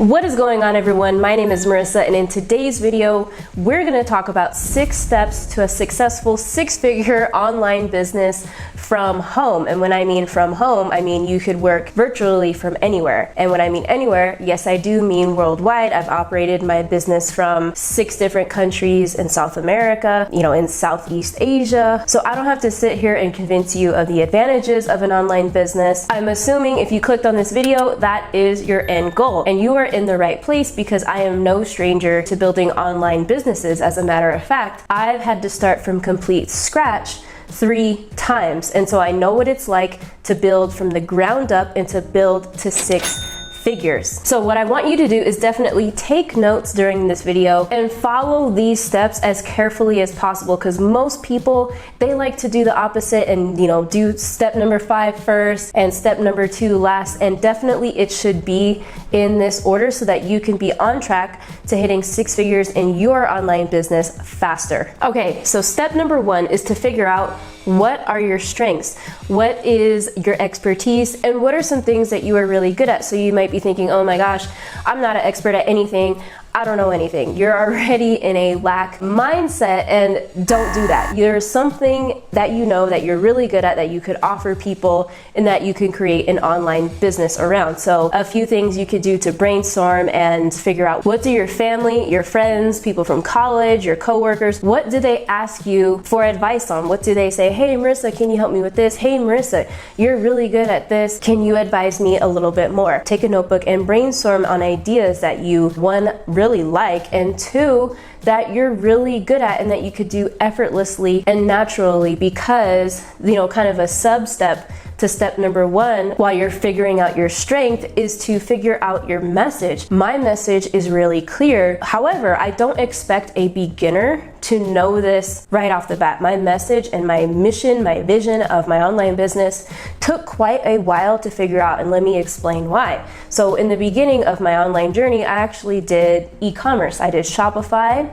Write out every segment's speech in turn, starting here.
What is going on, everyone? My name is Marissa, and in today's video, we're going to talk about 6 steps to a successful 6-figure online business from home. And when I mean from home, I mean you could work virtually from anywhere. And when I mean anywhere, yes, I do mean worldwide. I've operated my business from 6 different countries in South America, in Southeast Asia. So I don't have to sit here and convince you of the advantages of an online business. I'm assuming if you clicked on this video, that is your end goal. And you are in the right place because I am no stranger to building online businesses. As a matter of fact, I've had to start from complete scratch 3 times. And so I know what it's like to build from the ground up and to build to 6 figures. So what I want you to do is definitely take notes during this video and follow these steps as carefully as possible, because most people, they like to do the opposite and do step number 5 first and step number 2 last. And definitely it should be in this order so that you can be on track to hitting 6 figures in your online business faster. Okay, so step number 1 is to figure out what are your strengths, what is your expertise, and what are some things that you are really good at. So you might be thinking, oh my gosh, I'm not an expert at anything. I don't know anything. You're already in a lack mindset, and don't do that. There's something that you know that you're really good at that you could offer people and that you can create an online business around. So a few things you could do to brainstorm and figure out, what do your family, your friends, people from college, your coworkers, what do they ask you for advice on? What do they say? Hey Marissa, can you help me with this? Hey Marissa, you're really good at this. Can you advise me a little bit more? Take a notebook and brainstorm on ideas that you, 1, really like, and 2, that you're really good at and that you could do effortlessly and naturally, because kind of a sub step to step number 1 while you're figuring out your strength is to figure out your message. My message is really clear. However, I don't expect a beginner to know this right off the bat. My message and my mission, my vision of my online business took quite a while to figure out, and let me explain why. So in the beginning of my online journey, I actually did e-commerce. I did Shopify,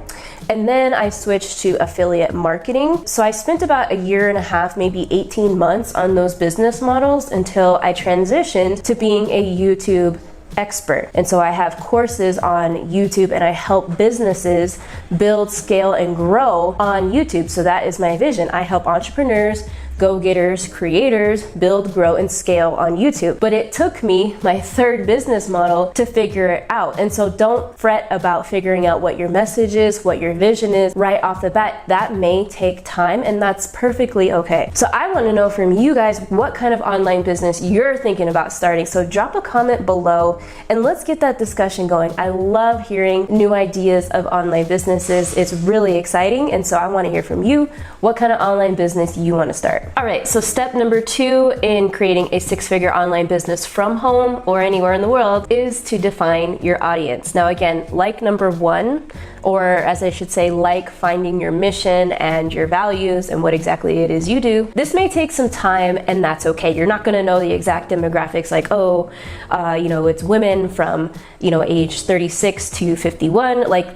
and then I switched to affiliate marketing. So I spent about 1.5 years, maybe 18 months on those business models until I transitioned to being a YouTube expert. And so I have courses on YouTube, and I help businesses build, scale, and grow on YouTube. So that is my vision. I help entrepreneurs, go-getters, creators build, grow, and scale on YouTube. But it took me my 3rd business model to figure it out. And so don't fret about figuring out what your message is, what your vision is right off the bat. That may take time, and that's perfectly okay. So I want to know from you guys what kind of online business you're thinking about starting. So drop a comment below and let's get that discussion going. I love hearing new ideas of online businesses. It's really exciting. And so I want to hear from you what kind of online business you want to start. All right, so step number 2 in creating a 6-figure online business from home or anywhere in the world is to define your audience. Now again, like number 1, or as I should say, like finding your mission and your values and what exactly it is you do, this may take some time, and that's okay. You're not gonna know the exact demographics like, it's women from, age 36 to 51. Like,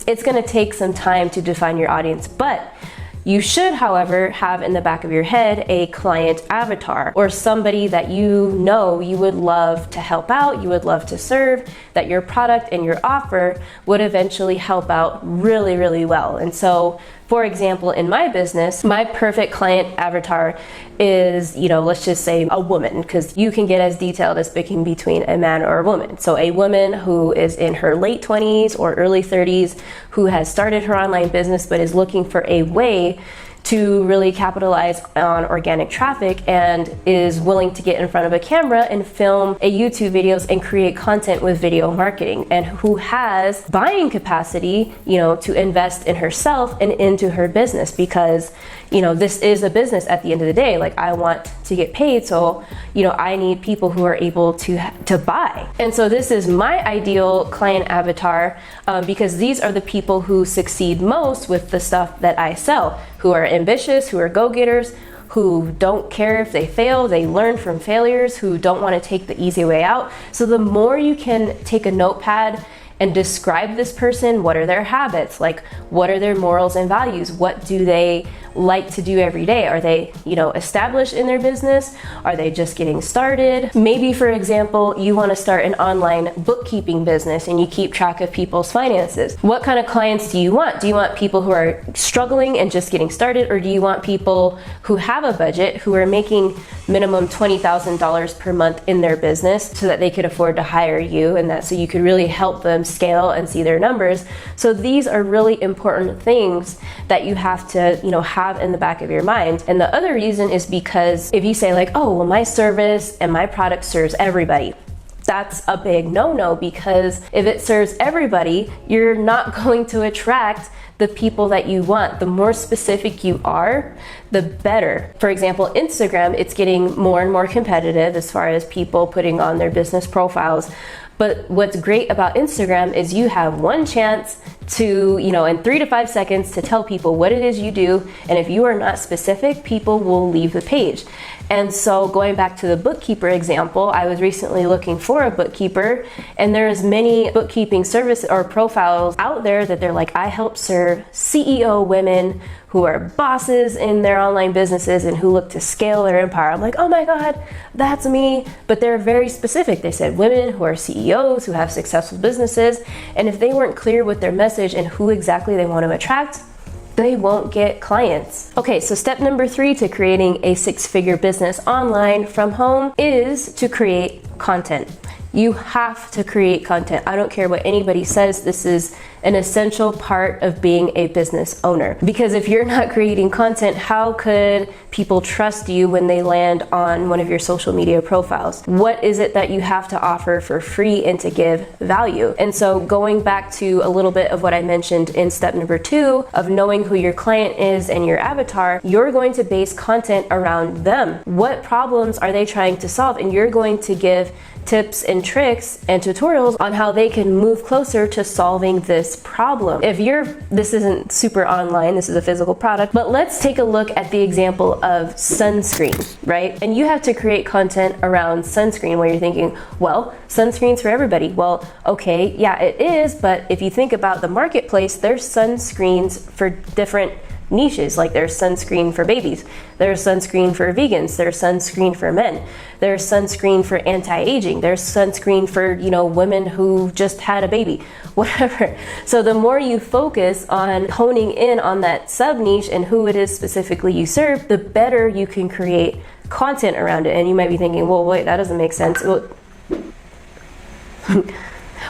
it's gonna take some time to define your audience, but you should, however, have in the back of your head a client avatar, or somebody that you would love to help out, you would love to serve, that your product and your offer would eventually help out really, really well. And so, for example, in my business, my perfect client avatar is, let's just say a woman, because you can get as detailed as picking between a man or a woman. So a woman who is in her late 20s or early 30s, who has started her online business but is looking for a way to really capitalize on organic traffic and is willing to get in front of a camera and film a YouTube videos and create content with video marketing, and who has buying capacity, to invest in herself and into her business, because, this is a business at the end of the day. Like, I want to get paid, so, I need people who are able to buy. And so this is my ideal client avatar, because these are the people who succeed most with the stuff that I sell, who are ambitious, who are go-getters, who don't care if they fail, they learn from failures, who don't want to take the easy way out. So the more you can take a notepad and describe this person. What are their habits? Like, what are their morals and values? What do they like to do every day? Are they, established in their business? Are they just getting started? Maybe, for example, you want to start an online bookkeeping business and you keep track of people's finances. What kind of clients do you want? Do you want people who are struggling and just getting started, or do you want people who have a budget, who are making minimum $20,000 per month in their business so that they could afford to hire you, and that so you could really help them scale and see their numbers? So these are really important things that you have to, have in the back of your mind. And the other reason is because if you say like, oh, well, my service and my product serves everybody, that's a big no-no, because if it serves everybody, you're not going to attract the people that you want. The more specific you are, the better. For example, Instagram, it's getting more and more competitive as far as people putting on their business profiles. But what's great about Instagram is you have one chance to, in 3 to 5 seconds to tell people what it is you do. And if you are not specific, people will leave the page. And so going back to the bookkeeper example, I was recently looking for a bookkeeper, and there's many bookkeeping service or profiles out there that they're like, I help serve CEO women who are bosses in their online businesses and who look to scale their empire. I'm like, oh my God, that's me. But they're very specific. They said women who are CEOs, who have successful businesses. And if they weren't clear with their message and who exactly they want to attract, they won't get clients. Okay, so step number 3 to creating a 6-figure business online from home is to create content. You have to create content. I don't care what anybody says. This is an essential part of being a business owner. Because if you're not creating content, how could people trust you when they land on one of your social media profiles? What is it that you have to offer for free and to give value? And so going back to a little bit of what I mentioned in step number 2 of knowing who your client is and your avatar, you're going to base content around them. What problems are they trying to solve? And you're going to give tips and tricks and tutorials on how they can move closer to solving this problem. This isn't super online, this is a physical product, but let's take a look at the example of sunscreen, right? And you have to create content around sunscreen where you're thinking, well, sunscreen's for everybody. Well, okay, yeah, it is, but if you think about the marketplace, there's sunscreens for different niches. Like there's sunscreen for babies, there's sunscreen for vegans, there's sunscreen for men, there's sunscreen for anti-aging, there's sunscreen for women who just had a baby, whatever. So the more you focus on honing in on that sub niche and who it is specifically you serve, the better you can create content around it. And you might be thinking, well, wait, that doesn't make sense.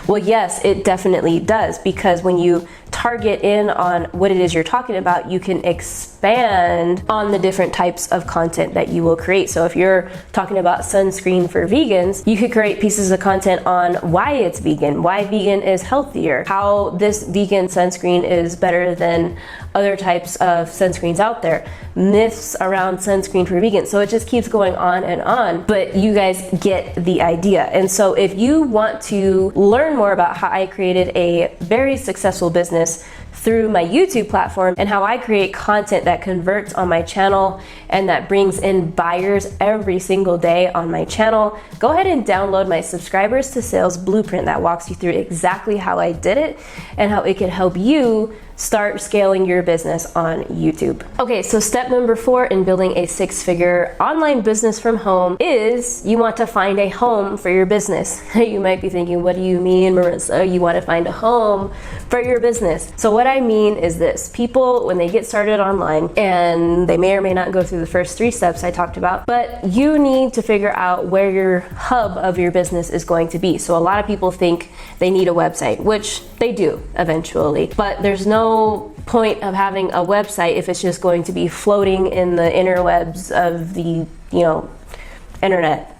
Well, yes, it definitely does, because when you target in on what it is you're talking about, you can expand on the different types of content that you will create. So if you're talking about sunscreen for vegans, you could create pieces of content on why it's vegan, why vegan is healthier, how this vegan sunscreen is better than other types of sunscreens out there, myths around sunscreen for vegans. So it just keeps going on, but you guys get the idea. And so if you want to learn more about how I created a very successful business through my YouTube platform and how I create content that converts on my channel and that brings in buyers every single day on my channel, go ahead and download my Subscribers to Sales Blueprint that walks you through exactly how I did it and how it can help you start scaling your business on YouTube. Okay, so step number 4 in building a 6-figure online business from home is you want to find a home for your business. You might be thinking, what do you mean, Marissa? You want to find a home for your business. So what I mean is this: people, when they get started online, and they may or may not go through the first 3 steps I talked about, but you need to figure out where your hub of your business is going to be. So a lot of people think they need a website, which they do eventually, but there's no point of having a website if it's just going to be floating in the interwebs of the, internet.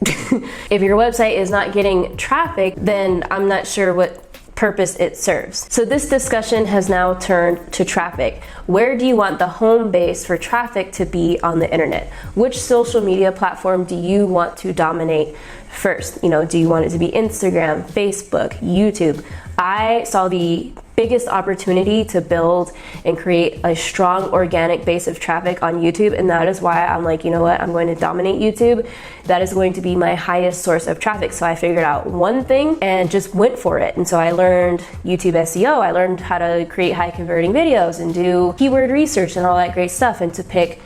If your website is not getting traffic, then I'm not sure what purpose it serves. So this discussion has now turned to traffic. Where do you want the home base for traffic to be on the internet? Which social media platform do you want to dominate first? You know, do you want it to be Instagram, Facebook, YouTube? I saw the biggest opportunity to build and create a strong organic base of traffic on YouTube, and that is why I'm like, you know what, I'm going to dominate YouTube. That is going to be my highest source of traffic. So I figured out one thing and just went for it. And so I learned YouTube SEO, I learned how to create high converting videos and do keyword research and all that great stuff, and to pick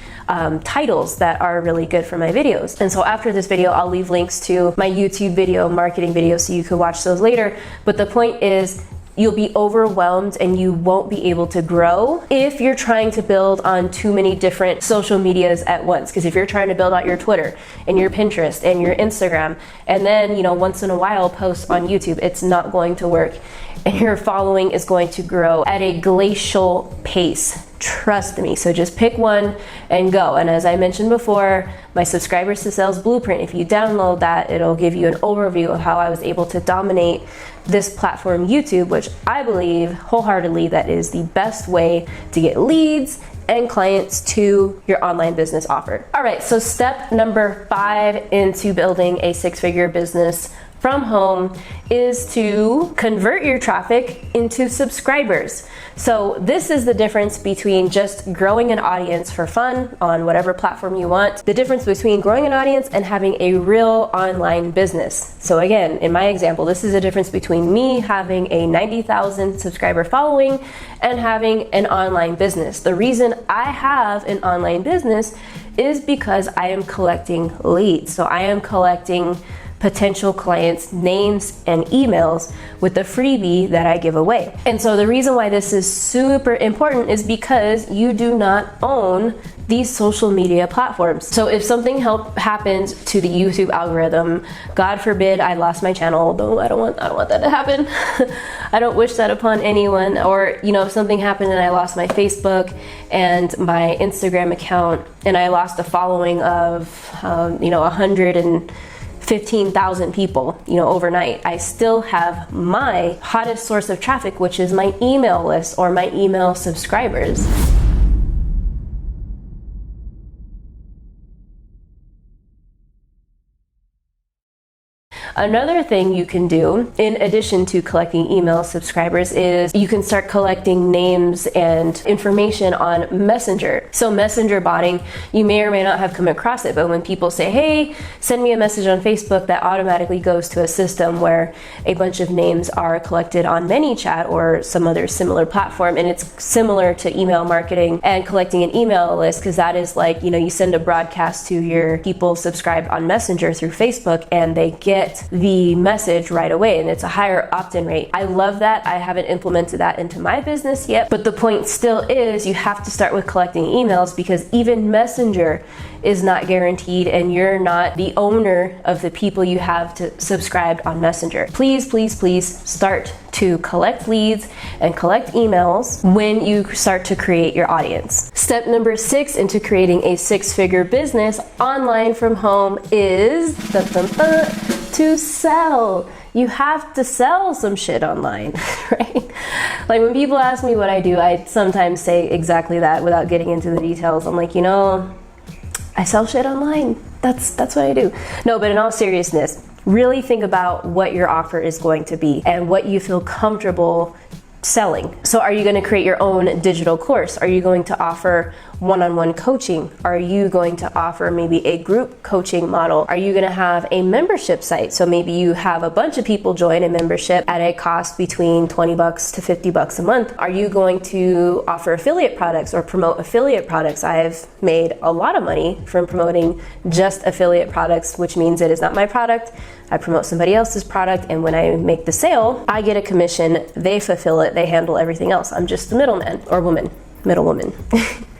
titles that are really good for my videos. And so after this video, I'll leave links to my YouTube video, marketing videos, so you could watch those later. But the point is, you'll be overwhelmed and you won't be able to grow if you're trying to build on too many different social medias at once. Because if you're trying to build out your Twitter and your Pinterest and your Instagram, and then, you know, once in a while post on YouTube, it's not going to work. And your following is going to grow at a glacial pace. Trust me. So just pick one and go. And as I mentioned before, my subscribers to sales blueprint, if you download that, it'll give you an overview of how I was able to dominate this platform, YouTube, which I believe wholeheartedly that is the best way to get leads and clients to your online business offer. All right, so step number 5 into building a 6-figure business from home is to convert your traffic into subscribers. So this is the difference between just growing an audience for fun on whatever platform you want, the difference between growing an audience and having a real online business. So again, in my example, this is a difference between me having a 90,000 subscriber following and having an online business. The reason I have an online business is because I am collecting leads. So I am collecting potential clients' names and emails with the freebie that I give away. And so the reason why this is super important is because you do not own these social media platforms. So if something happens to the YouTube algorithm, God forbid I lost my channel, though I don't want that to happen. I don't wish that upon anyone. Or, you know, if something happened and I lost my Facebook and my Instagram account and I lost a following of 115,000 people, you know, overnight, I still have my hottest source of traffic, which is my email list or my email subscribers. Another thing you can do, in addition to collecting email subscribers, is you can start collecting names and information on Messenger. So Messenger botting, you may or may not have come across it, but when people say, hey, send me a message on Facebook, that automatically goes to a system where a bunch of names are collected on ManyChat or some other similar platform. And it's similar to email marketing and collecting an email list, because that is like, you know, you send a broadcast to your people subscribed on Messenger through Facebook and they get the message right away, and it's a higher opt-in rate. I love that. I haven't implemented that into my business yet, but the point still is you have to start with collecting emails, because even Messenger is not guaranteed and you're not the owner of the people you have to subscribed on Messenger. Please, please, please start to collect leads and collect emails when you start to create your audience. Step number 6 into creating a 6-figure business online from home is to sell. You have to sell some shit online, right? Like when people ask me what I do, I sometimes say exactly that without getting into the details. I'm like, you know, I sell shit online. That's what I do. No, but in all seriousness, really think about what your offer is going to be and what you feel comfortable selling. So are you going to create your own digital course? Are you going to offer one-on-one coaching? Are you going to offer maybe a group coaching model? Are you going to have a membership site? So maybe you have a bunch of people join a membership at a cost between $20 to $50 a month. Are you going to offer affiliate products or promote affiliate products? I have made a lot of money from promoting just affiliate products, which means it is not my product. I promote somebody else's product, and when I make the sale, I get a commission. They fulfill it. They handle everything else. I'm just the middleman or woman, middle woman.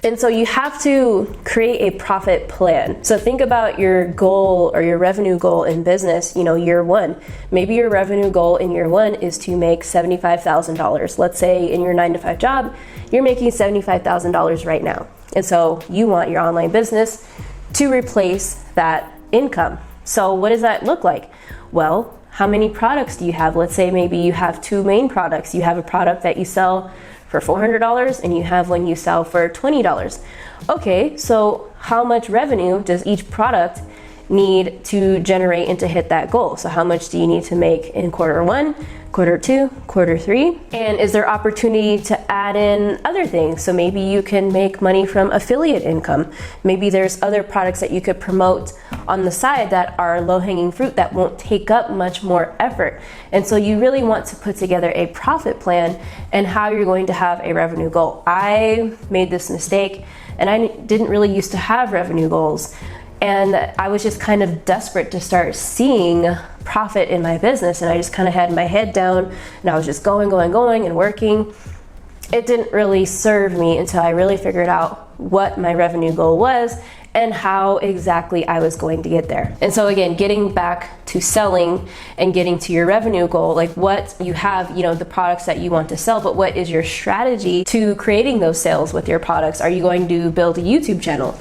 And so you have to create a profit plan. So think about your goal or your revenue goal in business, you know, year one. Maybe your revenue goal in year one is to make $75,000. Let's say in your 9-to-5 job, you're making $75,000 right now. And so you want your online business to replace that income. So what does that look like? Well, how many products do you have? Let's say maybe you have 2 main products. You have a product that you sell for $400 and you have one you sell for $20. Okay, so how much revenue does each product need to generate and to hit that goal? So how much do you need to make in quarter one, quarter two, quarter three? And is there opportunity to add in other things? So maybe you can make money from affiliate income. Maybe there's other products that you could promote on the side that are low-hanging fruit that won't take up much more effort. And so you really want to put together a profit plan and how you're going to have a revenue goal. I made this mistake and I didn't really used to have revenue goals. And I was just kind of desperate to start seeing profit in my business. And I just kind of had my head down and I was just going and working. It didn't really serve me until I really figured out what my revenue goal was and how exactly I was going to get there. And so again, getting back to selling and getting to your revenue goal, like what you have, the products that you want to sell, but what is your strategy to creating those sales with your products? Are you going to build a YouTube channel?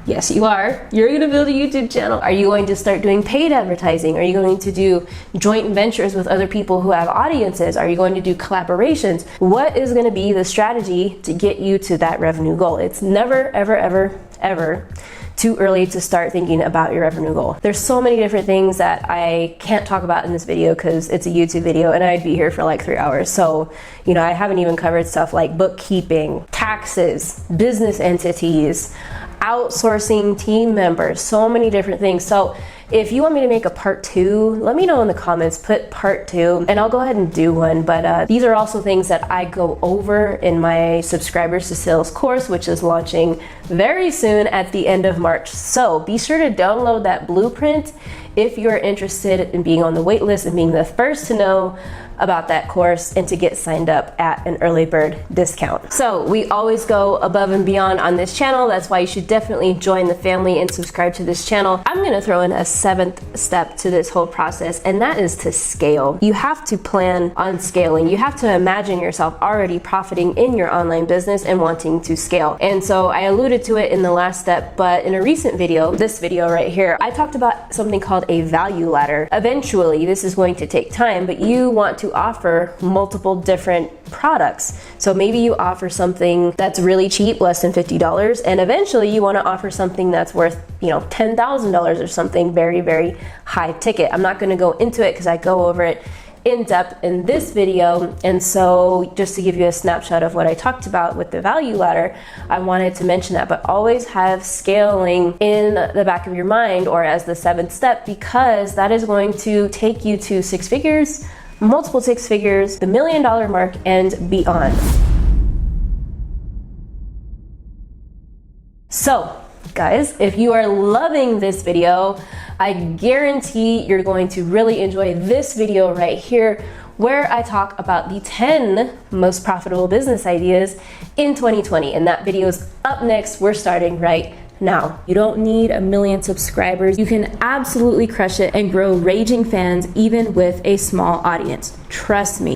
Yes, you are. You're going to build a YouTube channel. Are you going to start doing paid advertising? Are you going to do joint ventures with other people who have audiences? Are you going to do collaborations? What is going to be the strategy to get you to that revenue goal? It's never, ever too early to start thinking about your revenue goal. There's so many different things that I can't talk about in this video because it's a YouTube video and I'd be here for like 3 hours. So, I haven't even covered stuff like bookkeeping, taxes, business entities, outsourcing team members, so many different things. So if you want me to make a part 2, let me know in the comments, put part 2, and I'll go ahead and do one. But these are also things that I go over in my Subscribers to Sales course, which is launching very soon at the end of March. So be sure to download that blueprint if you're interested in being on the wait list and being the first to know about that course and to get signed up at an early bird discount. So we always go above and beyond on this channel. That's why you should definitely join the family and subscribe to this channel. I'm gonna throw in a 7th step to this whole process, and that is to scale. You have to plan on scaling. You have to imagine yourself already profiting in your online business and wanting to scale. And so I alluded to it in the last step, but in a recent video, this video right here, I talked about something called a value ladder. Eventually, this is going to take time, but you want to offer multiple different products. So maybe you offer something that's really cheap, less than $50, and eventually you want to offer something that's worth, $10,000 or something very, very high ticket. I'm not going to go into it because I go over it in depth in this video. And so just to give you a snapshot of what I talked about with the value ladder, I wanted to mention that, but always have scaling in the back of your mind or as the 7th step, because that is going to take you to 6 figures, multiple 6 figures, the $1 million mark and beyond. So guys, if you are loving this video, I guarantee you're going to really enjoy this video right here, where I talk about the 10 most profitable business ideas in 2020. And that video is up next. We're starting right now. You don't need 1 million subscribers. You can absolutely crush it and grow raging fans even with a small audience. Trust me.